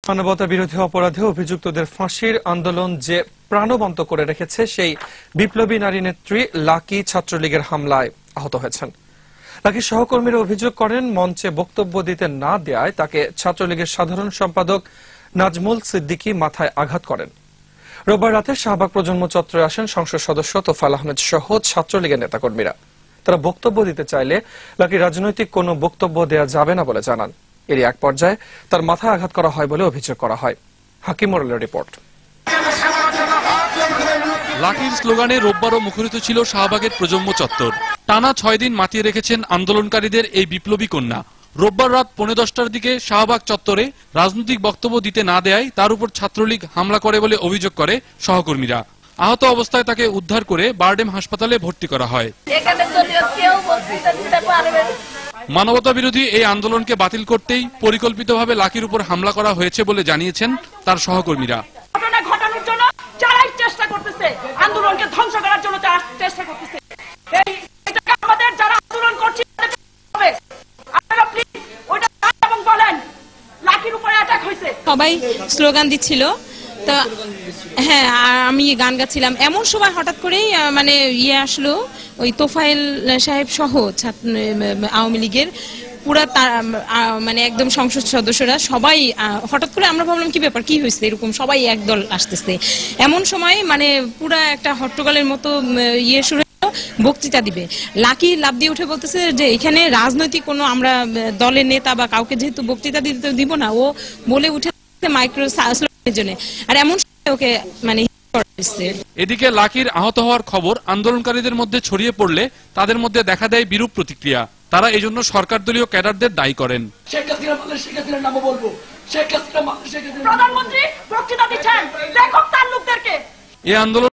মানবতা বিরোধী অপরাধে অভিযুক্তদের ফাঁসির আন্দোলন যে প্রাণবন্ত করে রেখেছে সেই বিপ্লবী নারী নেত্রী লাকি ছাত্রলীগের হামলায় আহত হয়েছেন। লাকি সহকর্মীরা অভিযোগ করেন, মঞ্চে বক্তব্য দিতে না দেয়ায় তাকে ছাত্রলীগের সাধারণ সম্পাদক নাজমুল সিদ্দিকী মাথায় আঘাত করেন। রোববার রাতে শাহবাগ প্রজন্ম চত্বরে আসেন সংসদ সদস্য তোফায়েল আহমেদ সহ ছাত্রলীগের নেতাকর্মীরা। তারা বক্তব্য দিতে চাইলে লাকি রাজনৈতিক কোনো বক্তব্য দেওয়া যাবে না বলে জানান। এরই এক পর্যায়ে তার মাথায় আঘাত করা হয় বলে অভিযোগ করা হয়। হাকিম মোরেলের রিপোর্ট। লাকির স্লোগানে রোববারও মুখরিত ছিল শাহবাগের প্রজন্ম চত্বর। টানা 6 দিন মাতিয়ে রেখেছেন আন্দোলনকারীদের এই বিপ্লবী কন্যা। রোববার রাত 10:15টার দিকে শাহবাগ চত্বরে রাজনৈতিক বক্তব্য দিতে না দেয়ায় তার উপর ছাত্রলীগ হামলা করে বলে অভিযোগ করে সহকর্মীরা। আহত অবস্থায় তাকে উদ্ধার করে বারডেম হাসপাতালে ভর্তি করা হয়। মানবতা বিরোধী এই আন্দোলনকে বাতিল করতেই পরিকল্পিতভাবে লাকির উপর হামলা করা হয়েছে বলে জানিয়েছেন তার সহকর্মীরা। ঘটানোর জন্য যারাই চেষ্টা করতেছে, আন্দোলনকে ধ্বংস করার জন্য চেষ্টা করতেছে, আমাদের যারা আন্দোলন করছে আপনারা প্লিজ ওইটা এবং বলেন লাকির উপরে অ্যাটাক হয়েছে। সবাই স্লোগান দিচ্ছিল, তো হ্যাঁ আমি গান গাচ্ছিলাম। এমন সময় হঠাৎ করেই মানে আসলো, ওই তোফায়েল সাহেব সহ আওয়ামী লীগের পুরা মানে একদম সংসদ সদস্যরা সবাই হঠাৎ করে, আমরা ভাবলাম কি ব্যাপার, কি হয়েছে, এরকম সবাই একদল আসতেছে। এমন সময় মানে পুরা একটা হট্টগোলের মতো শুরু বক্তৃতা দিবে। লাকি লাফ দিয়ে উঠে বলতেছে যে এখানে রাজনৈতিক কোনো আমরা দলের নেতা বা কাউকে যেহেতু বক্তৃতা দিতে দিব না, ও বলে উঠে মাইক্রো স্লোগানের জন্য। আর এমন সময় ওকে মানে এদিকে লাকির আহত হওয়ার খবর আন্দোলনকারীদের মধ্যে ছড়িয়ে পড়লে তাদের মধ্যে দেখা দেয় বিরূপ প্রতিক্রিয়া। তারা এজন্য সরকার দলীয় ক্যাডারদের দায়ী করেন। প্রধানমন্ত্রী বক্তৃতা দিচ্ছেন, দেখো তার লোকদেরকে। এই আন্দোলন